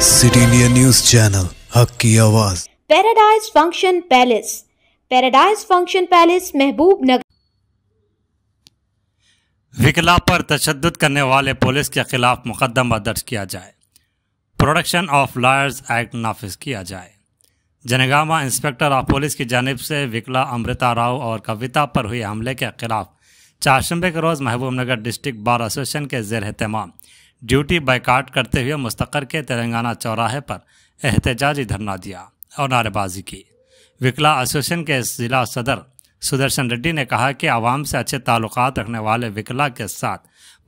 City India news channel हक की आवाज। Paradise function palace, paradise function palace महबूब नगर। विकला पर तशद्दुद करने वाले पुलिस के खिलाफ मुकदमा दर्ज किया जाए। प्रोटेक्शन ऑफ लॉयर्स एक्ट नाफिज किया जाए। जनगामा इंस्पेक्टर ऑफ पुलिस की जानिब से विकला अमृता राव और कविता पर हुए हमले के खिलाफ चारशंबे के रोज़ महबूब नगर डिस्ट्रिक्ट बार एसोसिएशन के ज़ेर एहतमाम ड्यूटी बाइकाट करते हुए मुस्तकर के तेलंगाना चौराहे पर एहतजाजी धरना दिया और नारेबाजी की। विकला एसोसिएशन के ज़िला सदर सुदर्शन रेड्डी ने कहा कि आवाम से अच्छे ताल्लुकात रखने वाले विकला के साथ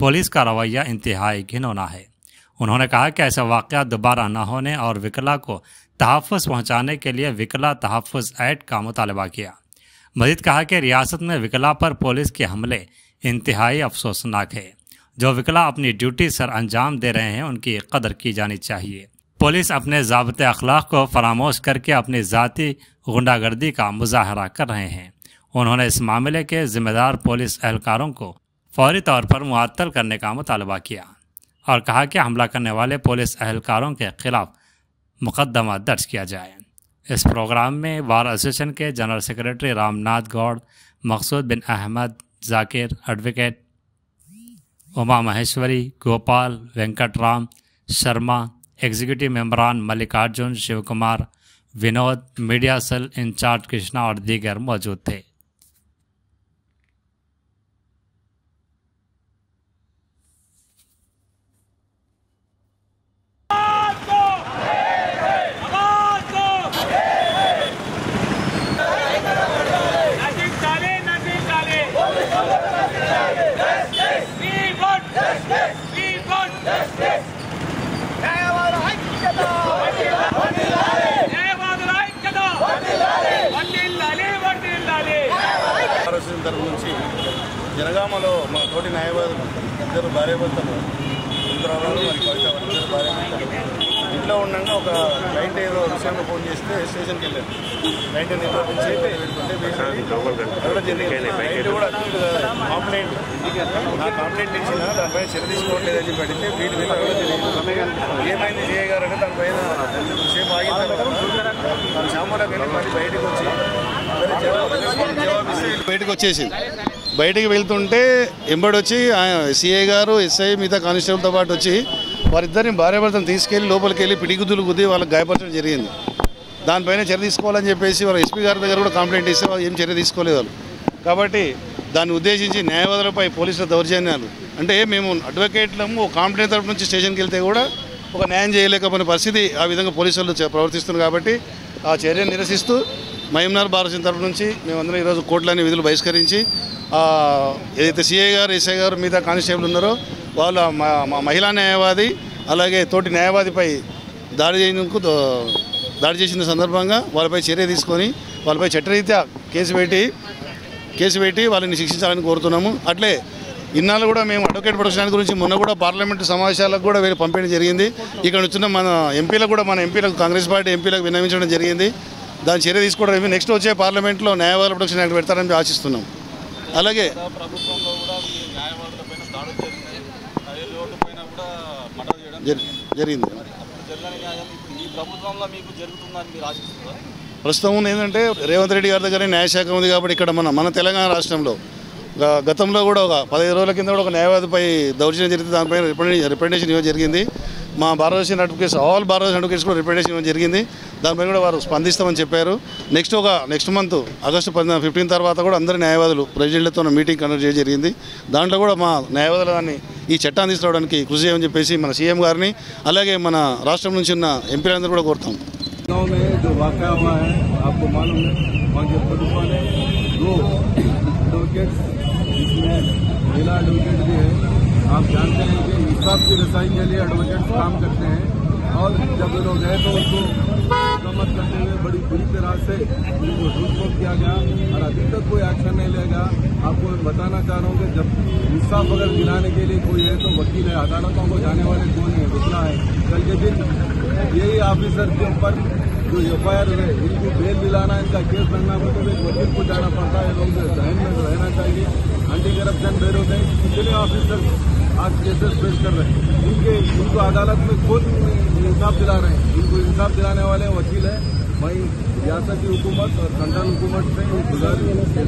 पुलिस का रवैया इंतहाई घिनौना है। उन्होंने कहा कि ऐसा वाक़या दोबारा न होने और विकला को तहफ़्फ़ुज़ पहुँचाने के लिए विकला तहफ़्फ़ुज़ एक्ट का मुतालबा किया। मज़ीद कहा कि रियासत में विकला पर पुलिस के हमले इंतहाई अफसोसनाक है। जो विकला अपनी ड्यूटी सर अंजाम दे रहे हैं उनकी कदर की जानी चाहिए। पुलिस अपने ज़ाब्ते अखलाक को फरामोश करके अपनी ज़ाती गुंडागर्दी का मुजाहरा कर रहे हैं। उन्होंने इस मामले के ज़िम्मेदार पुलिस एहलकारों को फौरी तौर पर मुअत्तल करने का मुतालबा किया और कहा कि हमला करने वाले पुलिस एहलकारों के खिलाफ मुकदमा दर्ज किया जाए। इस प्रोग्राम में बार एसोसिएशन के general secretary Ramnath Goud, Maqsood bin Ahmed, Zakir, advocate Uma Maheshwari, Gopal, Venkatram Sharma, executive मेंबरान Mallikarjun, Shiv Kumar, Vinod, media cell incharge Krishna और दीगर मौजूद थे। తరపు నుంచి జనగామలో మా తోటి న్యాయవాదులు ఇద్దరు భార్యాభర్తలు రుద్రరావు మరి కవిత ఇద్దరు భార్యాభర్తలు ఇంట్లో ఉండగా ఒక క్లయింట్ ఏదో విషయంలో ఫోన్ చేస్తే స్టేషన్కి వెళ్ళాను. క్లయింట్ నిర్వర్తించి ఎక్కడ జరిగింది క్లయింట్ కూడా కంప్లైంట్ నా కంప్లైంట్ ఇచ్చిన దానిపైన చర్య తీసుకోవట్లేదని చెప్పి అడిగితే వీటి మీద కూడా తెలియదు. ఏమైంది సిఐ గారు అంటే దానిపైన సేపు ఆగిన తర్వాత మన శాంపులోకి వెళ్ళి మళ్ళీ బయటకు వచ్చి బయటకు వచ్చేసింది. బయటికి వెళ్తుంటే ఎంబడి వచ్చి సిఐ గారు, ఎస్ఐ, మిగతా కానిస్టేబుల్తో పాటు వచ్చి వారిద్దరిని భార్యాభర్తను తీసుకెళ్లి లోపలికి వెళ్ళి పిడిగుద్దులు గుద్ది వాళ్ళకి గాయపరచడం జరిగింది. దానిపైన చర్య తీసుకోవాలని చెప్పేసి వాళ్ళ ఎస్పీ గారి దగ్గర కూడా కంప్లైంట్ ఇస్తే వాళ్ళు ఏం చర్య తీసుకోలేదు వాళ్ళు. కాబట్టి దాన్ని ఉద్దేశించి న్యాయవాదులపై పోలీసుల దౌర్జన్యాలు అంటే మేము అడ్వకేట్లము ఒక కంప్లైంట్ తరపు నుంచి స్టేషన్కి వెళ్తే కూడా ఒక న్యాయం చేయలేకపోయిన పరిస్థితి ఆ విధంగా పోలీసులు ప్రవర్తిస్తున్నారు. కాబట్టి ఆ చర్యను నిరసిస్తూ మహబూబ్నగర్ బార్ అసోసియేషన్ తరపు నుంచి మేమందరం ఈరోజు కోర్టులోని విధులు బహిష్కరించి ఏదైతే సిఐ గారు, ఎస్ఐ గారు, మిగతా కానిస్టేబుల్ ఉన్నారో వాళ్ళ మహిళా న్యాయవాది అలాగే తోటి న్యాయవాదిపై దాడి చేసిన సందర్భంగా వాళ్ళపై చర్య తీసుకొని వాళ్ళపై చట్టరీత్యా కేసు పెట్టి వాళ్ళని శిక్షించాలని కోరుతున్నాము. అట్లే ఇన్నాళ్ళు కూడా మేము అడ్వకేట్ ప్రొటెక్షన్ గురించి మొన్న కూడా పార్లమెంటు సమావేశాలకు కూడా వీళ్ళు పంపించడం జరిగింది. ఇక్కడ వచ్చిన మన ఎంపీలకు కాంగ్రెస్ పార్టీ ఎంపీలకు విన్నవించడం జరిగింది. దాని చర్య తీసుకోవడం నెక్స్ట్ వచ్చే పార్లమెంట్లో న్యాయవాదుల ప్రొటెక్షన్ యాక్ట్ పెడతారని ఆశిస్తున్నాం. అలాగే జరిగింది. ప్రస్తుతం ఏంటంటే రేవంత్ రెడ్డి గారి దగ్గర న్యాయశాఖ ఉంది కాబట్టి ఇక్కడ మన తెలంగాణ రాష్ట్రంలో గతంలో కూడా ఒక 15 రోజుల కింద కూడా ఒక న్యాయవాదిపై దౌర్జన్యం జరిగితే దానిపై రిప్రజెంటేషన్ ఇవ్వడం జరిగింది. మా bar association advocates all bar association advocates కూడా రిప్రజెంటేషన్ ఇవ్వడం జరిగింది. దానిపై కూడా వారు స్పందిస్తామని చెప్పారు. నెక్స్ట్ మంత్ ఆగస్టు 15 తర్వాత కూడా అందరి న్యాయవాదులు ప్రెసిడెంట్లతో మీటింగ్ కండక్ట్ చేయడం జరిగింది. దాంట్లో కూడా మా న్యాయవాదుల దాన్ని ఈ చట్టాన్ని తీసుకురావడానికి కృషి చేయమని చెప్పేసి మన సీఎం గారిని అలాగే మన రాష్ట్రం నుంచి ఉన్న ఎంపీలందరూ కూడా కోరుతాం. गाँव में जो वाक़या हुआ है आपको मालूम है, वहाँ के पुलिस वाले 2 एडवोकेट्स जिसमें महिला एडवोकेट भी है। आप जानते हैं कि इंसाफ की रसाई के लिए एडवोकेट्स काम करते हैं और जब ये लोग गए तो उनको मत करते हुए बड़ी बुरी तरह से उनको लूटखोट किया गया और अभी तक कोई एक्शन नहीं लेगा। आपको मैं बताना चाह रहा हूँ कि जब इंसाफ अगर दिलाने के लिए कोई है तो वकील है, अदालतों को जाने वाले कौन है, रुकना है। कल के दिन यही ऑफिसर के ऊपर जो एफआईआर है इनको बेल दिलाना, इनका केस लगना मतलब एक वकील को जाना पड़ता है। लोग ध्यान में रहना चाहिए। एंटी करप्शन ब्यूरो में कितने ऑफिसर आज केसेस फेस कर रहे हैं। इनको अदालत में खुद इंसाफ दिला रहे हैं। इनको इंसाफ दिलाने वाले वकील है। वहीं रियासती हुकूमत और सेंट्रल हुकूमत से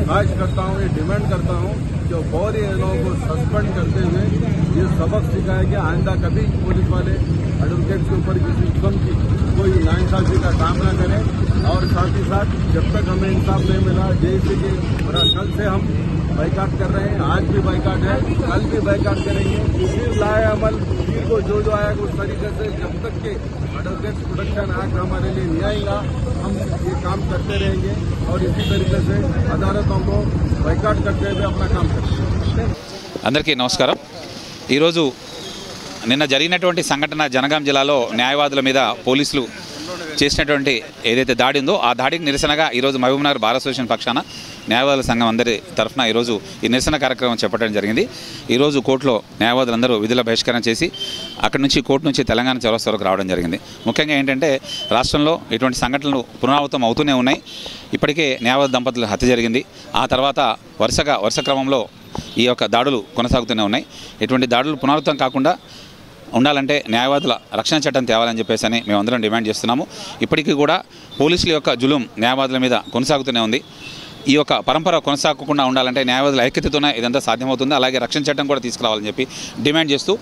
ख्वाहिश करता हूँ, ये डिमांड करता हूँ कि फौरी इन लोगों को सस्पेंड करते हुए ये सबक सिखाया कि आइंदा कभी पुलिस वाले एडवोकेट के ऊपर किसी किस्म की कोई नाइंसाफी का काम न करें। और साथ ही साथ जब तक हमें इंसाफ नहीं मिला, जैसे कि कल से हम बाइकाट कर रहे हैं, आज भी बाइकाट है, कल भी बाइकाट करेंगे। फिर लाए अमल को जो आएगा उस तरीके से जब तक के एडवोकेट प्रोटेक्शन एक्ट हमारे लिए नहीं आएगा हम ये काम करते रहेंगे और इसी तरीके से अदालतों को बाइकाट करते हुए अपना काम करेंगे। అందరికీ నమస్కారం। ఈరోజు నిన్న జరిగినటువంటి సంఘటన జనగాం జిల్లాలో న్యాయవాదుల మీద పోలీసులు చేసినటువంటి ఏదైతే దాడి ఉందో ఆ దాడికి నిరసనగా ఈరోజు మహబూబ్నగర్ బార్ అసోసియేషన్ పక్షాన న్యాయవాదుల సంఘం అందరి తరఫున ఈరోజు ఈ నిరసన కార్యక్రమం చేపట్టడం జరిగింది। ఈరోజు కోర్టులో న్యాయవాదులందరూ విధుల బహిష్కరణ చేసి అక్కడి నుంచి కోర్టు నుంచి తెలంగాణ చౌరస్తా వరకు రావడం జరిగింది। ముఖ్యంగా ఏంటంటే రాష్ట్రంలో ఇటువంటి సంఘటనలు పునరావృతం అవుతూనే ఉన్నాయి। ఇప్పటికే న్యాయవాద దంపతుల హత్య జరిగింది, ఆ తర్వాత వరుస క్రమంలో ఈ యొక్క దాడులు కొనసాగుతూనే ఉన్నాయి। ఇటువంటి దాడులు పునరావృతం కాకుండా ఉండాలంటే న్యాయవాదుల రక్షణ చట్టం తేవాలని చెప్పేసి మేమందరం డిమాండ్ చేస్తున్నాము। ఇప్పటికీ కూడా పోలీసుల యొక్క జులుం న్యాయవాదుల మీద కొనసాగుతూనే ఉంది। ఈ యొక్క పరంపర కొనసాగకుండా ఉండాలంటే న్యాయవాదుల ఐక్యతతోనే ఇదంతా సాధ్యమవుతుంది। అలాగే రక్షణ చట్టం కూడా తీసుకురావాలని చెప్పి డిమాండ్ చేస్తూ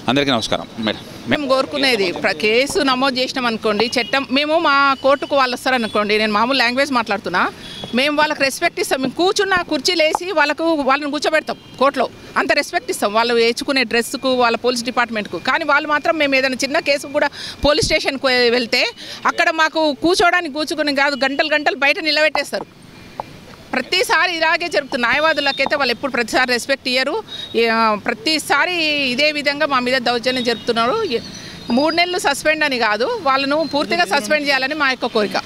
అందరికీ నమస్కారం। మేడం, మేము కోరుకునేది కేసు నమోదు చేసినాం అనుకోండి, చట్టం మేము మా కోర్టుకు వాళ్ళు వస్తారనుకోండి, నేను మామూలు లాంగ్వేజ్ మాట్లాడుతున్నా, మేము వాళ్ళకి రెస్పెక్ట్ ఇస్తాం। మేము కూర్చున్న కుర్చీలు వేసి వాళ్ళని కూర్చోబెడతాం కోర్టులో, అంత రెస్పెక్ట్ ఇస్తాం వాళ్ళు వేసుకునే డ్రెస్కు, వాళ్ళ పోలీస్ డిపార్ట్మెంట్కు। కానీ వాళ్ళు మాత్రం మేము ఏదైనా చిన్న కేసు కూడా పోలీస్ స్టేషన్కి వెళ్తే అక్కడ మాకు కూర్చోని కాదు, గంటలు బయట నిలబెట్టేస్తారు। ప్రతిసారి ఇలాగే జరుగుతుంది। న్యాయవాదులకైతే వాళ్ళు ఎప్పుడు ప్రతిసారి రెస్పెక్ట్ ఇయ్యరు, ప్రతిసారి ఇదే విధంగా మా మీద దౌర్జన్యం జరుపుతున్నారు। 3 నెలలు సస్పెండ్ అని కాదు, వాళ్ళను పూర్తిగా సస్పెండ్ చేయాలని మా యొక్క కోరిక।